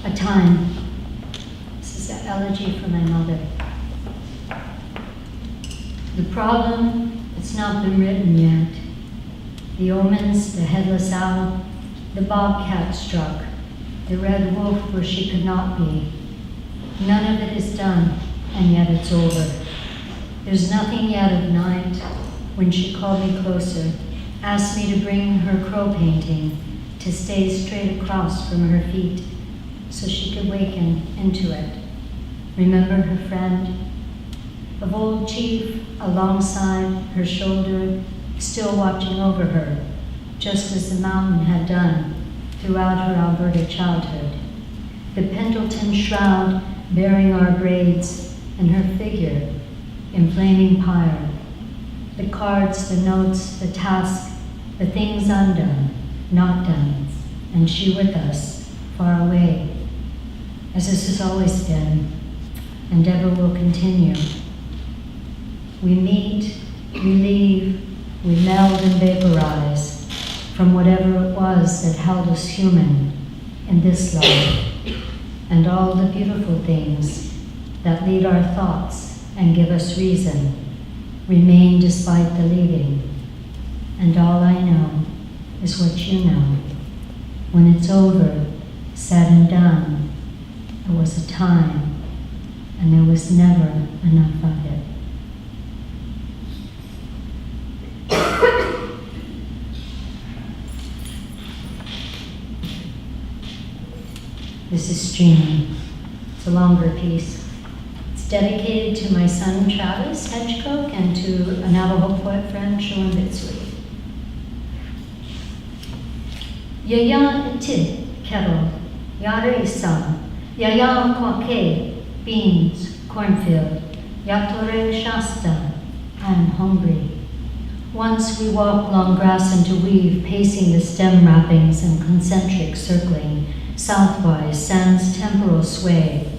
A time. This is an elegy for my mother. The problem, it's not been written yet. The omens, the headless owl, the bobcat struck, the red wolf where she could not be. None of it is done, and yet it's over. There's nothing yet of night when she called me closer, asked me to bring her crow painting, to stay straight across from her feet so she could waken into it. Remember her friend? Of old chief alongside her shoulder, still watching over her, just as the mountain had done throughout her Alberta childhood. The Pendleton shroud bearing our grades and her figure in flaming pyre. The cards, the notes, the task, the things undone, not done, and she with us, far away, as this has always been, and ever will continue. We meet, we leave, we meld and vaporize from whatever it was that held us human in this life, and all the beautiful things that lead our thoughts and give us reason remain despite the leaving. And all I know is what you know. When it's over, said and done, there was a time, and there was never enough of it. This is Streaming. It's a longer piece. It's dedicated to my son Travis Hedge Coke and to a Navajo poet friend, Sean Bitsui. Yaya iti kettle, yare san, yaya kwake, beans, cornfield, yatore shasta, I'm hungry. Once we walked long grass interweave, pacing the stem wrappings and concentric circling, southwise, sans temporal sway.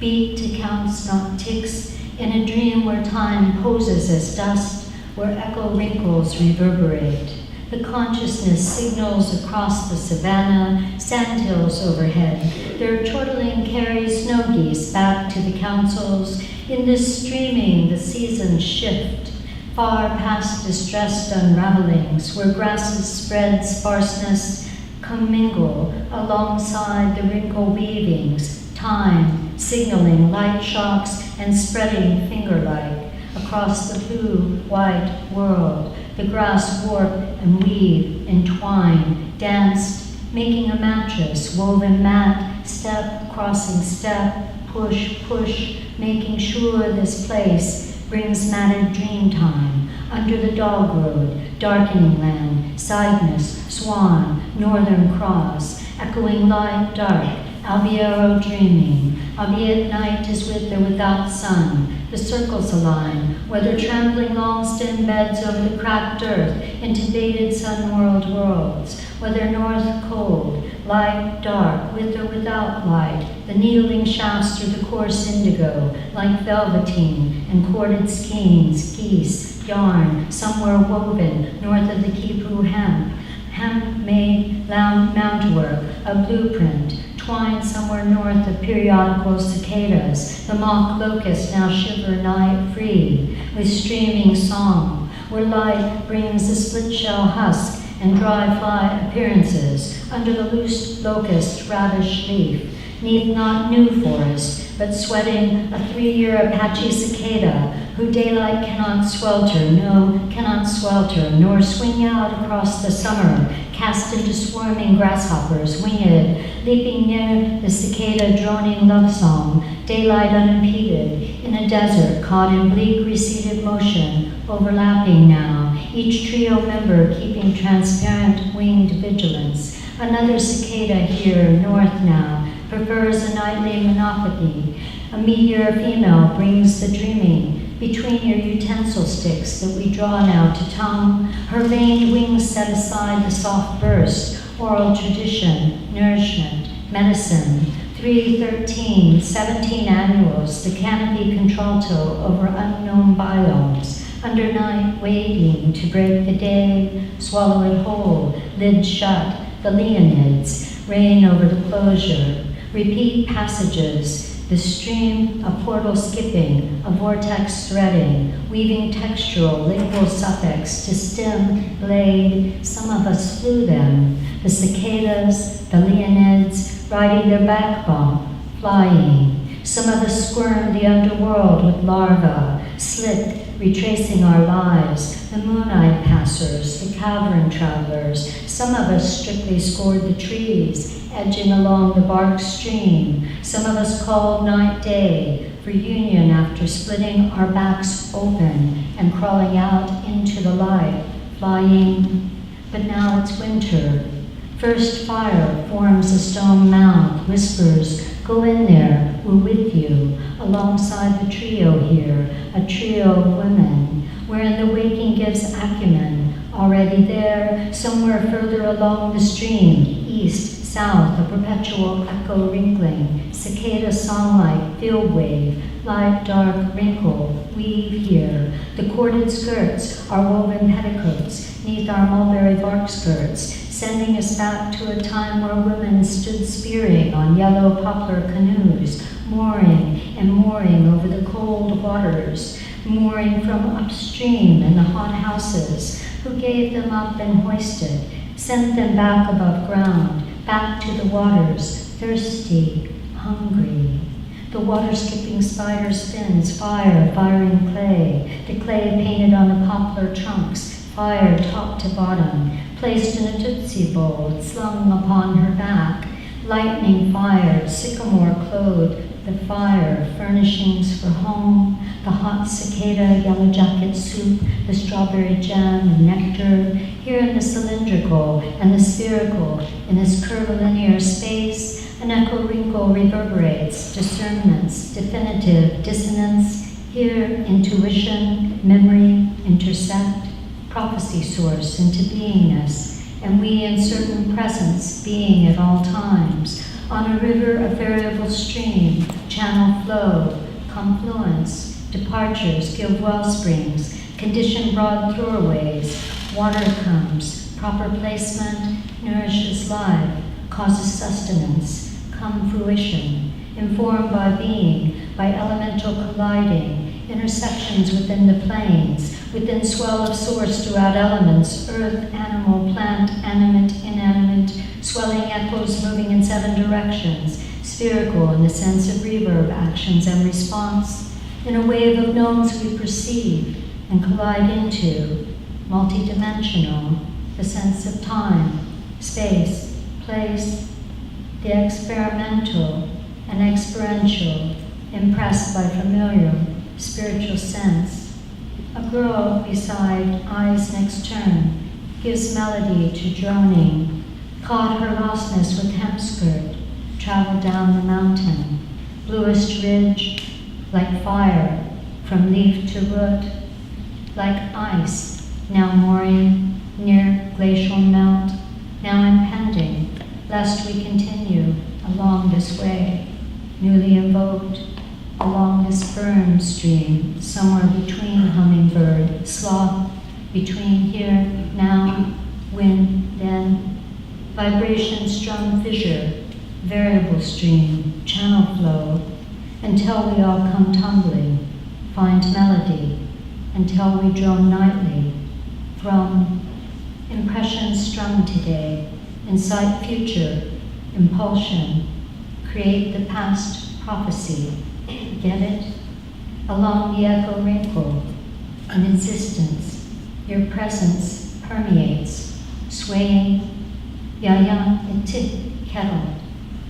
Beat to counts, not ticks, in a dream where time poses as dust, where echo wrinkles reverberate. The consciousness signals across the savanna, sandhills overhead. Their chortling carries snow geese back to the councils. In this streaming, the seasons shift, far past distressed unravelings, where grasses spread sparseness, commingle alongside the wrinkle weavings, time signaling light shocks and spreading finger-like across the blue-white world. The grass warp and weave, entwine, danced, making a mattress, woven mat, step, crossing step, push, push, making sure this place brings matted dream time. Under the dog road, darkening land, Cygnus, Swan, Northern Cross, echoing light, dark, Albiero dreaming. Albeit night is with or without sun, the circles align, whether trampling long stem beds over the cracked earth into baited sun-world worlds, whether north cold, light, dark, with or without light, the needling shafts through the coarse indigo, like velveteen and corded skeins, geese, yarn, somewhere woven north of the Kipu hemp, hemp-made mountwork, a blueprint, twined somewhere north of periodical cicadas, the mock locust now shiver night free, with streaming song, where light brings a split shell husk and dry fly appearances under the loose locust radish leaf, neath not new forest, but sweating a 3-year Apache cicada, who daylight cannot swelter, no, cannot swelter, nor swing out across the summer, cast into swarming grasshoppers, winged, leaping near the cicada droning love song, daylight unimpeded, in a desert caught in bleak receded motion, overlapping now, each trio member keeping transparent winged vigilance. Another cicada here, north now, prefers a nightly monopathy. A meteor female brings the dreaming between your utensil sticks that we draw now to tongue. Her veined wings set aside the soft burst, oral tradition, nourishment, medicine. 313, 17 annuals, the canopy contralto over unknown biomes. Under night waiting to break the day, swallow it whole, lid shut, the Leonids reign over the closure. Repeat passages, the stream, a portal skipping, a vortex threading, weaving textural, lingual suffix to stem, blade. Some of us flew them, the cicadas, the leonids, riding their backbone, flying. Some of us squirmed the underworld with larvae, slick, retracing our lives, the moon-eyed passers, the cavern travelers. Some of us strictly scored the trees, edging along the bark stream. Some of us called night day for union after splitting our backs open and crawling out into the light, flying. But now it's winter. First fire forms a stone mound, whispers, go in there, we're with you, alongside the trio here, a trio of women, wherein the waking gives acumen, already there, somewhere further along the stream, east, south, a perpetual echo wrinkling, cicada song-like field wave, light, dark, wrinkle, weave here. The corded skirts are woven petticoats, neath our mulberry bark skirts, sending us back to a time where women stood spearing on yellow poplar canoes, mooring and mooring over the cold waters, mooring from upstream in the hot houses, who gave them up and hoisted, sent them back above ground, back to the waters, thirsty, hungry. The water-skipping spider spins, fire, firing clay, the clay painted on the poplar trunks, fire top to bottom, placed in a tootsie bowl, slung upon her back, lightning fire, sycamore clothed, the fire, furnishings for home, the hot cicada, yellow jacket soup, the strawberry jam and nectar, here in the cylindrical and the spherical, in this curvilinear space, an echo wrinkle reverberates, discernments, definitive, dissonance, here intuition, memory, intersect, prophecy source into beingness, and we in certain presence, being at all times, on a river, a variable stream, channel flow, confluence, departures give well springs, condition broad throwaways, water comes, proper placement, nourishes life, causes sustenance, come fruition, informed by being, by elemental colliding, intersections within the planes, within swell of source throughout elements, earth, animal, plant, animate, inanimate, swelling echoes moving in 7 directions, spherical in the sense of reverb, actions and response, in a wave of knowns we perceive and collide into, multidimensional, the sense of time, space, place, the experimental and experiential, impressed by familiar, spiritual sense. A girl beside eyes next turn gives melody to droning, caught her lostness with hemp skirt, traveled down the mountain, bluest ridge, like fire, from leaf to root, like ice, now mooring near glacial melt, now impending, lest we continue along this way, newly invoked, along this burn stream, somewhere between hummingbird, sloth, between here, now, when, then, vibration strum fissure, variable stream, channel flow, until we all come tumbling, find melody, until we drone nightly, from impressions strung today, incite future, impulsion, create the past prophecy, get it? Along the echo wrinkle, an existence, your presence permeates, swaying, yaya etit kettle,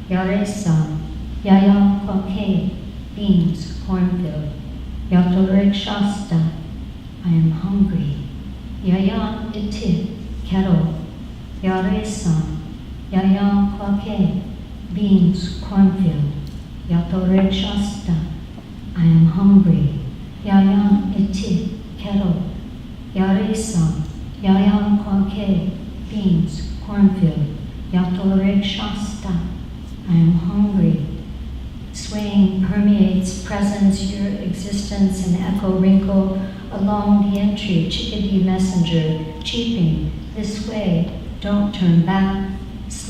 yaresa, yaya quake, beans, cornfield, yatorek shasta, I am hungry, yaya etit kettle, yaresa, yaya quake, beans, cornfield, yatorek shasta, I am hungry, yaya eti kettle, yaresa, yaya quake, beans, cornfield, yatorek shasta, I am hungry. Swaying permeates presence, your existence, and echo wrinkle along the entry, chickadee messenger, cheeping, this way, don't turn back,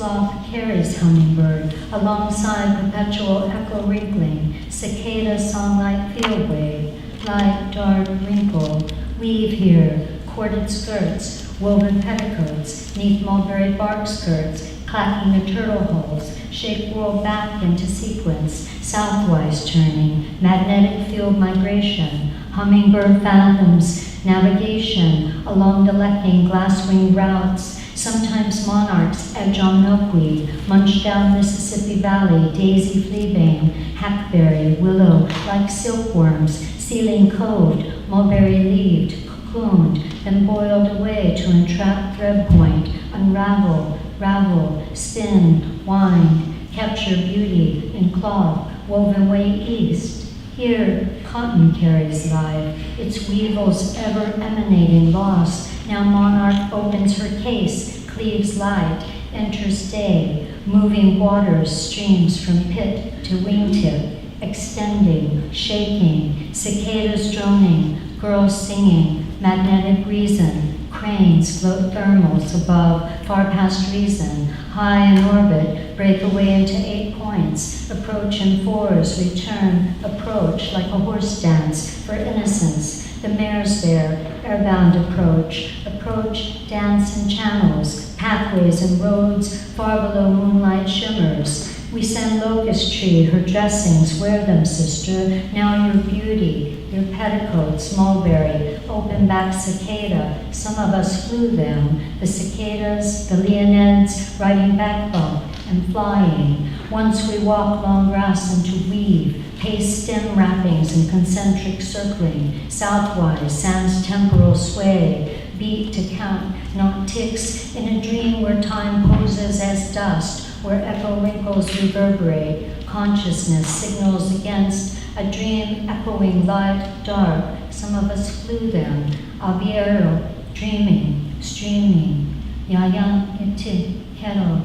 Sloth carries hummingbird alongside perpetual echo wrinkling, cicada songlike field wave, light dark wrinkle, weave here, corded skirts, woven petticoats, neath mulberry bark skirts, clacking the turtle holes, shake whirl back into sequence, southwise turning, magnetic field migration, hummingbird fathoms, navigation along delecting glass-winged routes, sometimes monarchs edge on milkweed, munch down Mississippi Valley, daisy fleabane, hackberry, willow, like silkworms, sealing coved, mulberry-leaved, cocooned, then boiled away to entrap thread point, unravel, ravel, spin, wind, capture beauty in cloth, woven way east. Here, cotton carries life, its weevils ever emanating lost. Now monarch opens her case, cleaves light, enters day, moving waters streams from pit to wingtip, extending, shaking, cicadas droning, girls singing, magnetic reason, cranes float thermals above, far past reason, high in orbit, break away into 8 points, approach in 4s, return, approach like a horse dance for innocence. The mares there, airbound approach, dance in channels, pathways and roads, far below moonlight shimmers. We send locust tree, her dressings, wear them, sister, now your beauty, your petticoats, mulberry, open back cicada, some of us flew them, the cicadas, the leonids, riding back bump and flying. Once we walk long grass into weave, pace stem wrappings and concentric circling, southwise, sans temporal sway, beat to count, not ticks, in a dream where time poses as dust, where echo wrinkles reverberate, consciousness signals against, a dream echoing light, dark, some of us flew them, abiero, dreaming, streaming, yayan iti, kero,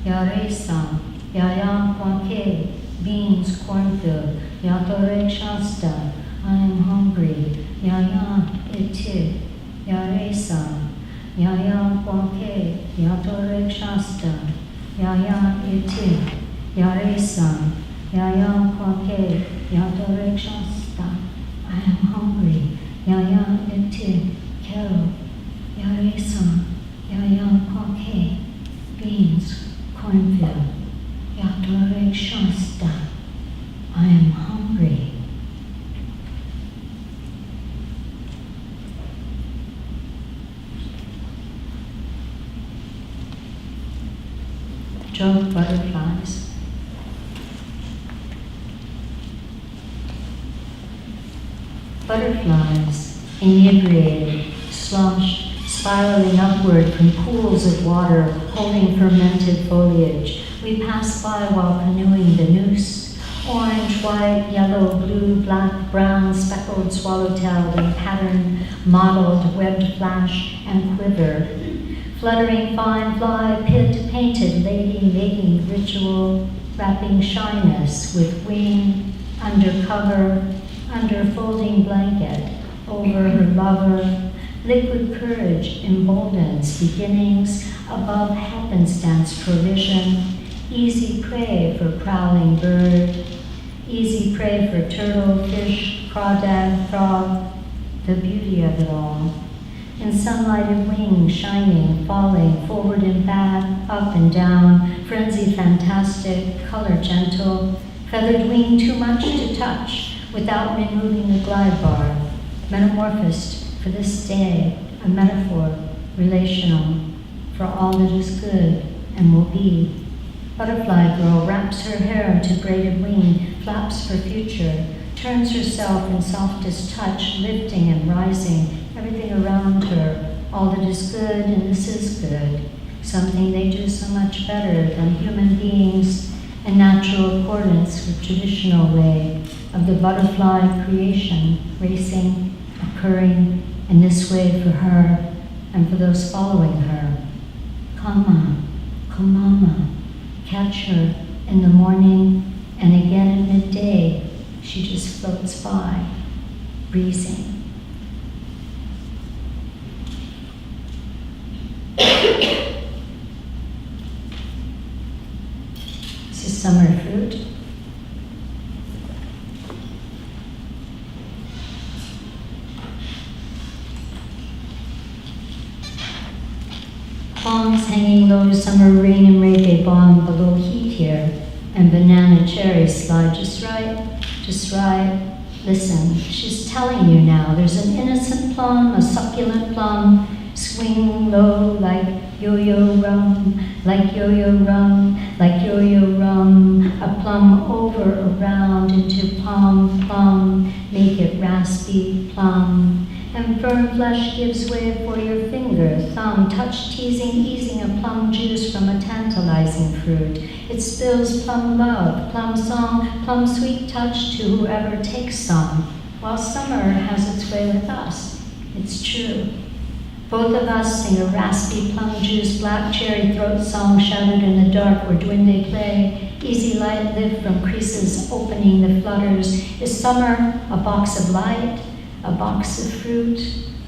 yaresa, yayan kwanke, beans, cornfield, yatorek shasta, I am hungry, yayan iti, yaresa, yayan kwanke, yatorek shasta, yayan iti, yaresa, yayan kwanke, yatorek shasta, I am hungry, yayan iti, kero, yaresa, yayan kwanke, beans, cornfield, yatorek shasta, I am hungry. Drove butterflies. Butterflies, inebriated, sloshed, spiraling upward from pools of water, holding fermented foliage. We pass by while canoeing the noose. Orange, white, yellow, blue, black, brown, speckled, swallowtailed, and patterned, mottled, webbed flash and quiver. Fluttering fine fly, pit, painted lady making ritual, wrapping shyness with wing, under cover, under folding blanket, over her lover. Liquid courage emboldens beginnings, above happenstance provision, easy prey for prowling bird, easy prey for turtle, fish, crawdad, frog, the beauty of it all. In sunlighted wings, shining, falling, forward and back, up and down, frenzy fantastic, color gentle, feathered wing too much to touch, without removing the glide bar, metamorphosed for this day, a metaphor, relational, for all that is good and will be. Butterfly girl wraps her hair into braided wing, flaps for future, turns herself in softest touch, lifting and rising, everything around her, all that is good and this is good, something they do so much better than human beings, in natural accordance with traditional way of the butterfly creation, racing, occurring in this way for her and for those following her. Kama, Kamama, catch her in the morning and again at midday, she just floats by, breezing. summer fruit. Palms hanging low, summer rain and reggae bomb below heat here, and banana cherries slide just right, just right. Listen, she's telling you now, there's an innocent plum, a succulent plum, swing low like yo-yo rum, like yo-yo rum, like yo-yo rum, a plum over, around, into plum, plum, make it raspy, plum. And firm flesh gives way for your finger, thumb, touch, teasing, easing a plum juice from a tantalizing fruit. It spills plum love, plum song, plum sweet touch to whoever takes some, while summer has its way with us. It's true. Both of us sing a raspy plum juice, black cherry throat song shouted in the dark where duende play. Easy light lift from creases opening the flutters. Is summer a box of light? A box of fruit,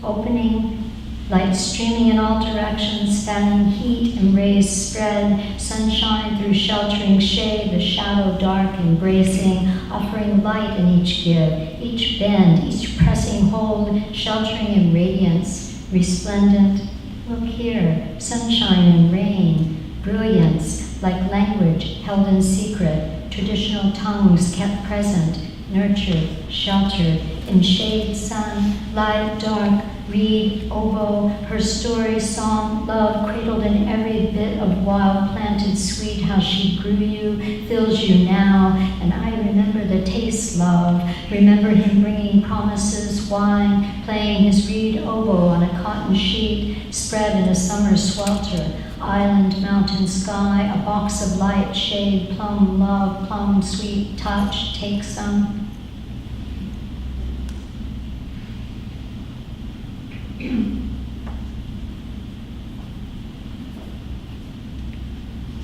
opening, light streaming in all directions, fanning heat and rays spread, sunshine through sheltering shade, the shadow dark embracing, offering light in each give, each bend, each pressing hold, sheltering in radiance, resplendent. Look here, sunshine and rain, brilliance, like language held in secret, traditional tongues kept present, nurtured, sheltered, in shade, sun, light, dark, reed, oboe, her story, song, love, cradled in every bit of wild planted sweet, how she grew you, fills you now, and I remember the taste, love, remember him bringing promises, wine, playing his reed oboe on a cotton sheet, spread in a summer swelter, island, mountain, sky, a box of light, shade, plum, love, plum, sweet touch, take some.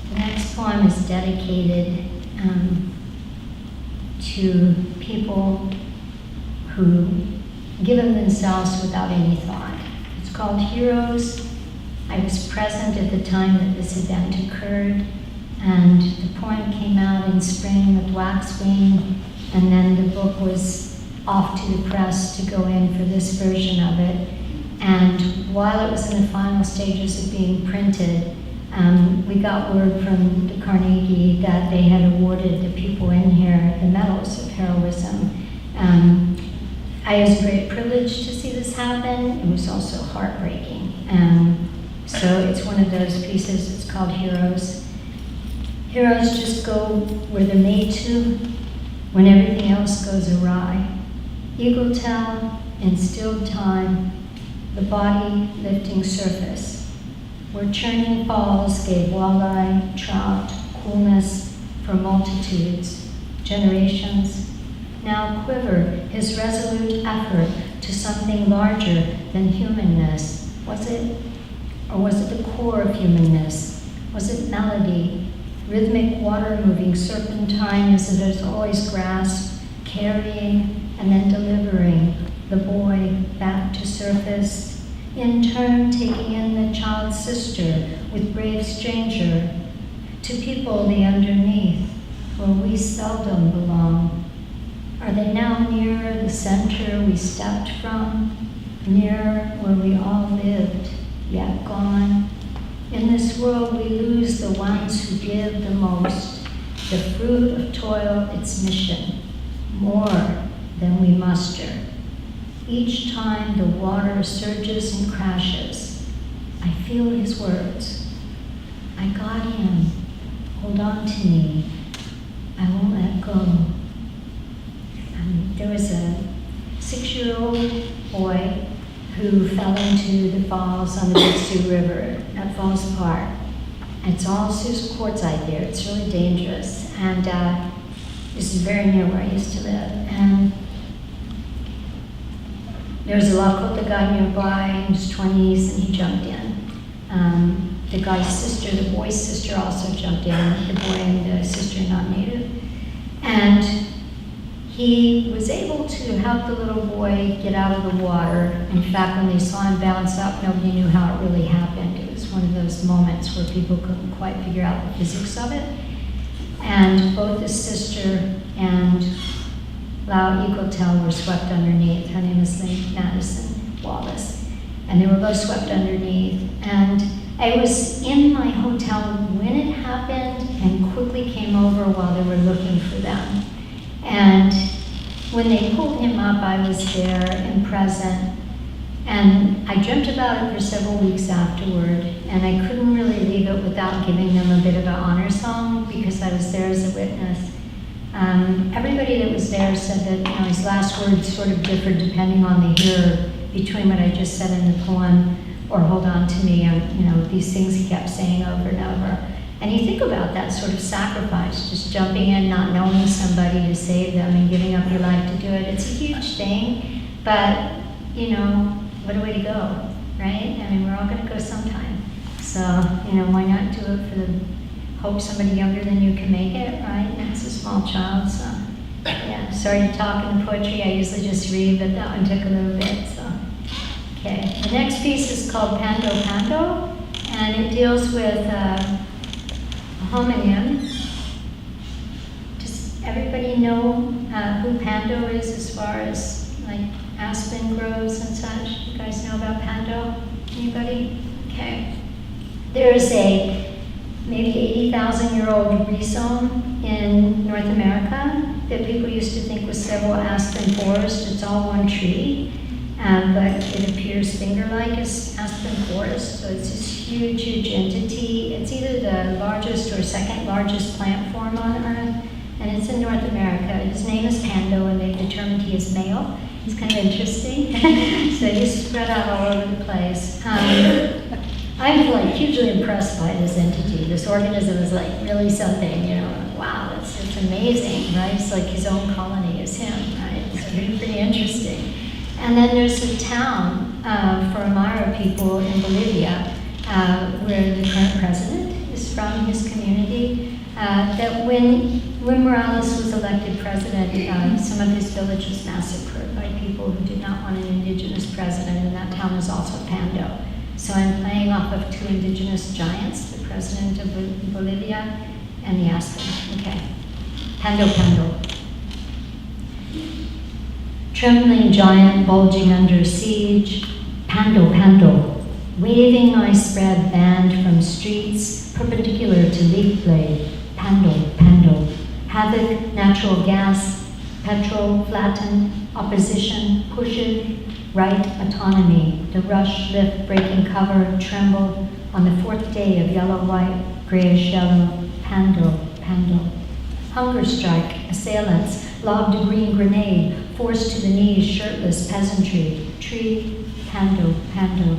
The next poem is dedicated to people who give of themselves without any thought. It's called Heroes. I was present at the time that this event occurred, and the poem came out in spring with Waxwing, and then the book was off to the press to go in for this version of it. And while it was in the final stages of being printed, we got word from the Carnegie that they had awarded the people in here the medals of heroism. I was a great privilege to see this happen. It was also heartbreaking. So it's one of those pieces, it's called Heroes. Heroes just go where they're made to when everything else goes awry. Eagle tail in stilled time, the body lifting surface, where churning falls gave walleye, trout, coolness for multitudes, generations. Now quiver his resolute effort to something larger than humanness. Was it? Or was it the core of humanness? Was it melody, rhythmic water-moving serpentine as it has always grasped, carrying and then delivering the boy back to surface, in turn taking in the child's sister with brave stranger, to people the underneath, where we seldom belong. Are they now nearer the center we stepped from, nearer where we all lived, yet gone? In this world we lose the ones who give the most, the fruit of toil, its mission, more than we muster. Each time the water surges and crashes, I feel his words. I got him. Hold on to me. I won't let go. There was a 6-year-old boy who fell into the falls on the Big Sioux River at Falls Park. It's all Sioux quartzite there. It's really dangerous. And this is very near where I used to live. And there was a Lakota guy nearby in his 20s, and he jumped in. The guy's sister, the boy's sister, also jumped in. The boy and the sister not native. And he was able to help the little boy get out of the water. In fact, when they saw him bounce up, nobody knew how it really happened. It was one of those moments where people couldn't quite figure out the physics of it. And both his sister and Lau Equatel were swept underneath. Her name is Lynn Madison Wallace. And they were both swept underneath. And I was in my hotel when it happened and quickly came over while they were looking for them. And when they pulled him up, I was there and present. And I dreamt about it for several weeks afterward, and I couldn't really leave it without giving them a bit of an honor song because I was there as a witness. Everybody that was there said that his last words sort of differed depending on the hearer between what I just said in the poem or hold on to me, these things he kept saying over and over. And you think about that sort of sacrifice, just jumping in, not knowing somebody to save them and giving up your life to do it. It's a huge thing, but what a way to go, right? I mean, we're all going to go sometime. So, why not do it for the hope somebody younger than you can make it, right? And it's a small child, so yeah. Sorry to talk in poetry. I usually just read, but that one took a little bit, so. Okay, the next piece is called Pando Pando, and it deals with a homonym. Does everybody know who Pando is as far as like aspen groves and such? You guys know about Pando? Anybody? Okay. There's a maybe 80,000-year-old rhizome in North America that people used to think was several aspen forest. It's all one tree, but it appears finger-like as aspen forest. So it's this huge, huge entity. It's either the largest or second largest plant form on Earth, and it's in North America. His name is Pando, and they've determined he is male. It's kind of interesting. So he's spread out all over the place. I'm like hugely impressed by this entity. This organism is like really something, wow, it's amazing, right? It's like his own colony is him, right? It's pretty interesting. And then there's a town for Amara people in Bolivia where the current president is from, his community, that when Morales was elected president, some of his village was massacred by people who did not want an indigenous president, and that town is also Pando. So I'm playing off of two indigenous giants, the president of Bolivia and the aspen. Okay. Pando Pando. Trembling giant bulging under siege, Pando Pando. Waving I spread band from streets perpendicular to leaf blade, Pando Pando. Havoc, natural gas, petrol, flattened, opposition, pushing, right autonomy, the rush, lift, breaking cover, tremble, on the fourth day of yellow-white, grayish-yellow, Pando, Pando. Hunger strike, assailants, lobbed a green grenade, forced to the knees, shirtless peasantry, tree, Pando, Pando.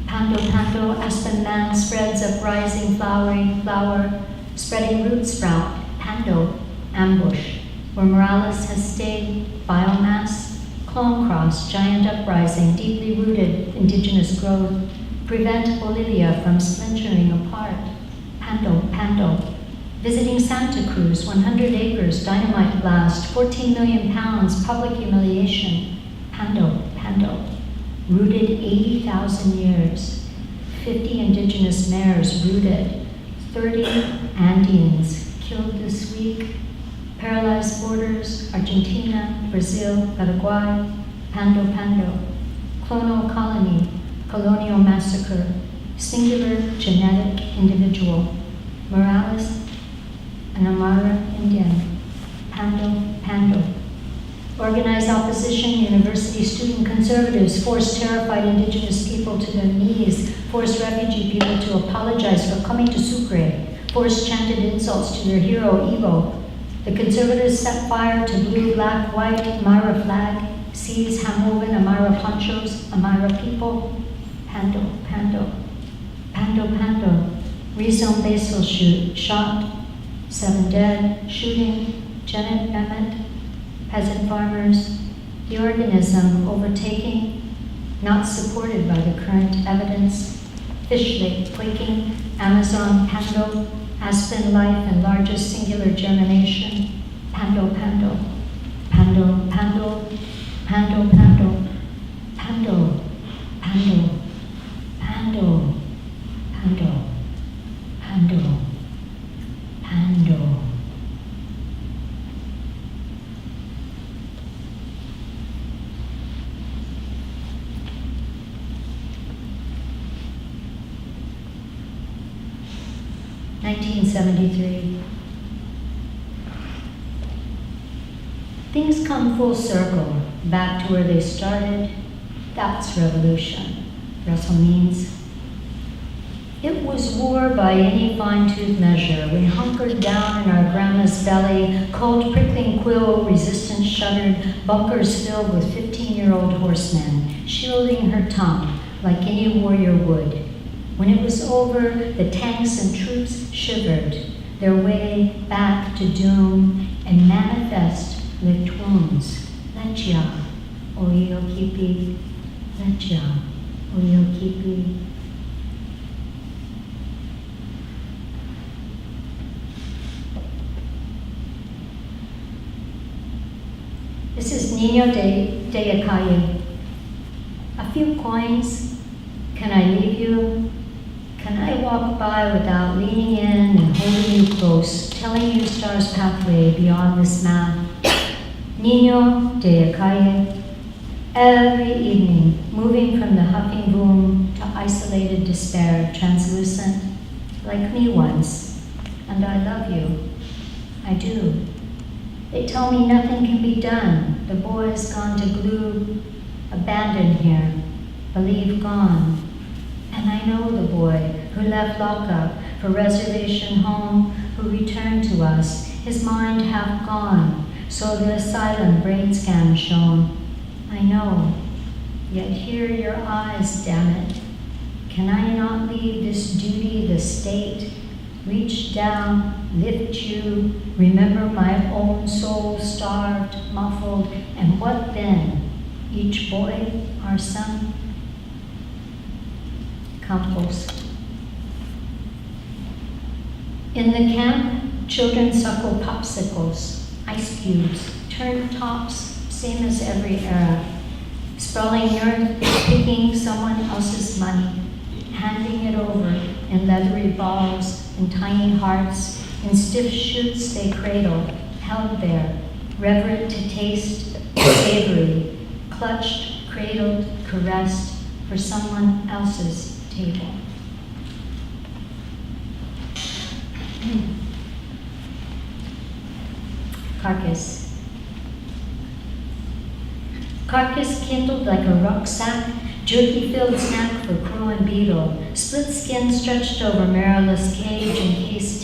Pando, Pando, aspen man spreads uprising, flowering, flower, spreading root sprout, Pando, ambush, where Morales has stayed, biomass, Clone Cross, giant uprising, deeply rooted indigenous growth, prevent Bolivia from splintering apart. Pando, Pando. Visiting Santa Cruz, 100 acres, dynamite blast, 14 million pounds, public humiliation. Pando, Pando. Rooted 80,000 years, 50 indigenous mayors rooted, 30 Andeans killed this week. Paralyzed borders, Argentina, Brazil, Paraguay, Pando Pando, clonal colony, colonial massacre, singular genetic individual, Morales, an Amara Indian, Pando Pando. Organized opposition, university student conservatives forced terrified indigenous people to their knees, forced refugee people to apologize for coming to Sucre, forced chanted insults to their hero, Evo. The conservatives set fire to blue, black, white, Amara flag, seized Hamovan, Amara ponchos, Amara people. Pando, Pando, Pando, Pando. Rhizome basal shoot, shot, 7 dead, shooting, Janet Emmett, peasant farmers. The organism overtaking, not supported by the current evidence. Fish lake quaking, Amazon, Pando, aspen life and largest singular germination, Pando, Pando, Pando, Pando, Pando, Pando, Pando, Pando, Pando, Pando, Pando, Pando, 1973. Things come full circle, back to where they started. That's revolution. Russell means. It was war by any fine-tooth measure. We hunkered down in our grandma's belly, cold prickling quill, resistance shuddered, bunkers filled with 15-year-old horsemen, shielding her tongue like any warrior would. When it was over, the tanks and troops shivered, their way back to doom and manifest licked wounds. Lecha, oiokipi, lecha, oiokipi. This is Nino de Acalle. A few coins. Can I leave you? Can I walk by without leaning in and holding you close, telling you stars' pathway beyond this map? Nino de Acalle. Every evening, moving from the huffing boom to isolated despair, translucent, like me once. And I love you. I do. They tell me nothing can be done. The boy's gone to glue, abandoned here, believe gone. And I know the boy who left lockup for reservation home, who returned to us, his mind half gone, so the asylum brain scan shown. I know, yet hear your eyes, damn it. Can I not leave this duty, the state? Reach down, lift you, remember my own soul starved, muffled, and what then? Each boy, our son? Campos. In the camp, children suckle popsicles, ice cubes, turned tops, same as every era. Sprawling nerds picking someone else's money, handing it over in leathery balls, in tiny hearts, in stiff shoots they cradle, held there, reverent to taste, savory, clutched, cradled, caressed for someone else's table. Carcass. Carcass kindled like a rucksack, jerky-filled snack for crow and beetle, split skin stretched over marrowless cage, encased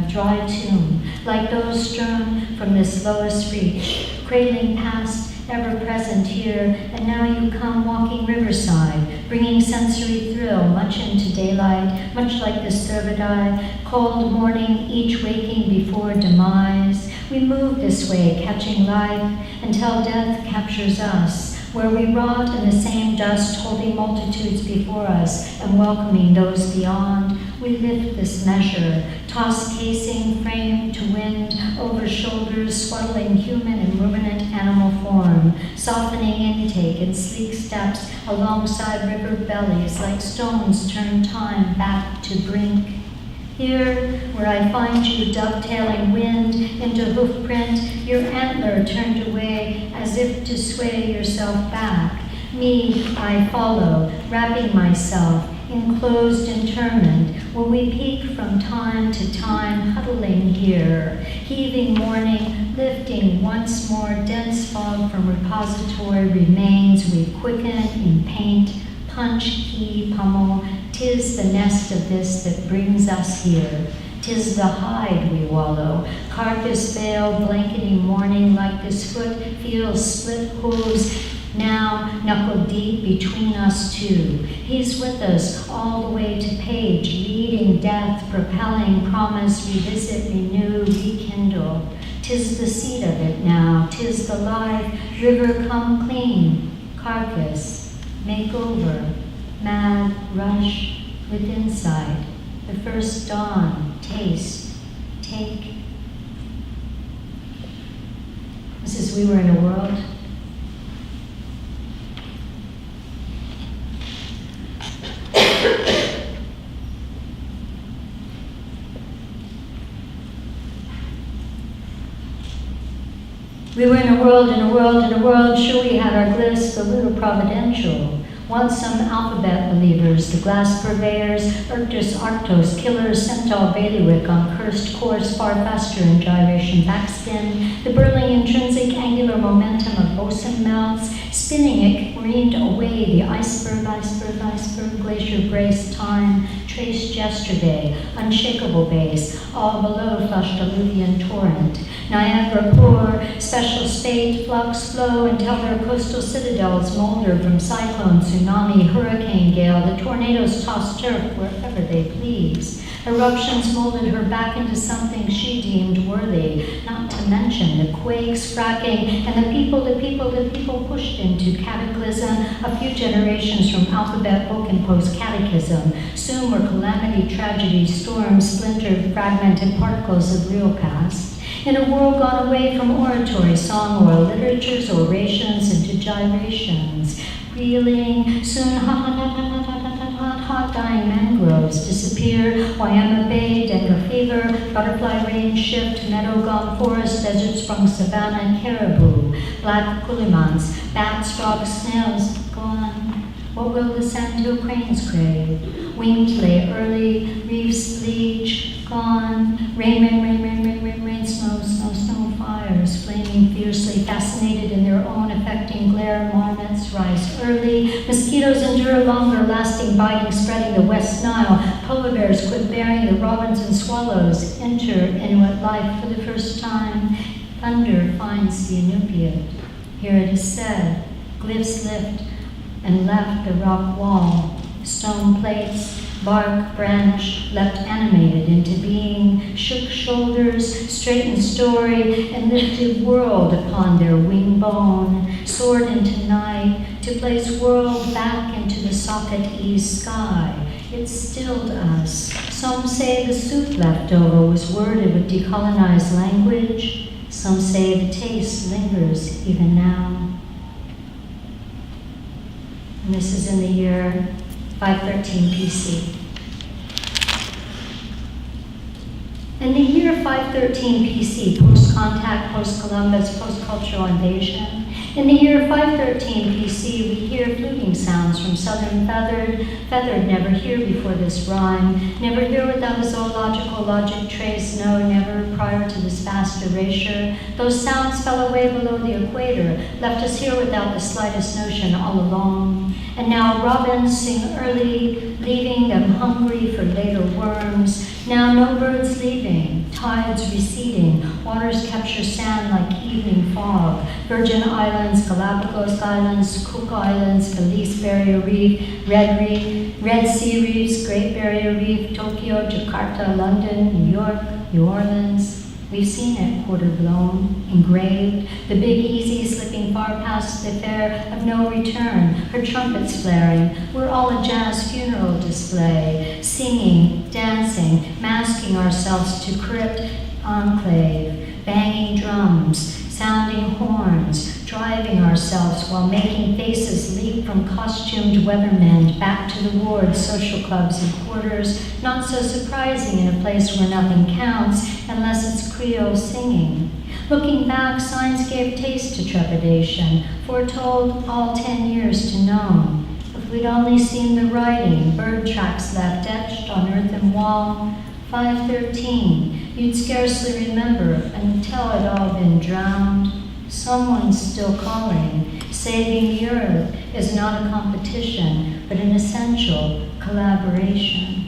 dry tomb, like those strewn from this lowest reach, cradling past, ever present here, and now you come walking riverside, bringing sensory thrill much into daylight, much like the cervidae, cold morning, each waking before demise. We move this way, catching life, until death captures us, where we rot in the same dust, holding multitudes before us and welcoming those beyond. We lift this measure, toss casing, frame to wind, over shoulders, swaddling human and ruminant animal form, softening intake in sleek steps alongside river bellies, like stones turn time back to brink. Here, where I find you dovetailing wind into hoofprint, your antler turned away as if to sway yourself back. Me, I follow, wrapping myself, enclosed interment, where we peak from time to time, huddling here, heaving morning, lifting once more, dense fog from repository remains, we quicken in paint, punch, key, pummel. 'Tis the nest of this that brings us here. 'Tis the hide we wallow, carcass veil blanketing morning, like this foot feels split hooves, now knuckle deep between us two. He's with us all the way to page, leading death, propelling promise, revisit, renew, rekindle. 'Tis the seed of it now, 'tis the life, river come clean, carcass, make over, mad rush with insight, the first dawn, taste, take. This is We Were in a World. We were in a world, in a world, in a world. Sure, we had our bliss, but we were providential. Once some alphabet believers, the glass purveyors, Erctus Arctos, killers, Centaur bailiwick on cursed course, far faster in gyration backspin, the burling intrinsic angular momentum of boson mouths, spinning it careened away the iceberg, glacier brace time, traced yesterday, unshakable base, all below flushed alluvian torrent. Niagara pour, special state, flux flow until their coastal citadels molder from cyclone, tsunami, hurricane gale. The tornadoes toss turf wherever they please. Eruptions molded her back into something she deemed worthy, not to mention the quakes, fracking, and the people pushed into cataclysm, a few generations from alphabet book and post-catechism. Soon were calamity, tragedy, storms, splintered, fragmented particles of real past. In a world gone away from oratory, song, or literatures, orations, into gyrations, reeling, soon hot dying mangroves disappear, Wayama Bay, dengue fever, butterfly range shift, meadow gone forest, desert sprung savanna and caribou, black kulimans, bats, frogs, snails, gone. What will the sandhill cranes crave? Winged lay early, reefs bleach, gone. Rain, snow, fires, flaming fiercely, fascinated in their own affecting glare. Marmots rise early. Mosquitoes endure longer, lasting, biting, spreading the West Nile. Polar bears quit bearing. The robins and swallows enter Inuit life for the first time. Thunder finds the Inupiat. Here it is said, glyphs lift and left the rock wall. Stone plates, bark, branch, leapt animated into being, shook shoulders, straightened story, and lifted world upon their wing bone, soared into night, to place world back into the socket-eased sky. It stilled us. Some say the soup left over was worded with decolonized language. Some say the taste lingers even now. And this is in the year 513 BC. In the year 513 BC, post-contact, post-Columbus, post-cultural invasion, in the year 513 BC, we hear fluting sounds from southern feathered, never hear before this rhyme, never hear without a zoological logic trace, no, never prior to this vast erasure. Those sounds fell away below the equator, left us here without the slightest notion all along. And now robins sing early, leaving them hungry for later worms. Now no birds leaving, tides receding, waters capture sand like evening fog. Virgin Islands, Galapagos Islands, Cook Islands, Belize Barrier Reef, Red Sea Reefs, Great Barrier Reef, Tokyo, Jakarta, London, New York, New Orleans. We've seen it, quarter blown, engraved, the big easy slipping far past the fair of no return, her trumpets flaring. We're all a jazz funeral display, singing, dancing, masking ourselves to crypt enclave, banging drums, sounding horns, driving ourselves while making faces leap from costumed weathermen back to the wards, social clubs, and quarters, not so surprising in a place where nothing counts unless it's Creole singing. Looking back, signs gave taste to trepidation, foretold all 10 years to know. If we'd only seen the writing, bird tracks left etched on earthen wall, 513, you'd scarcely remember until it all been drowned. Someone's still calling. Saving the earth is not a competition, but an essential collaboration.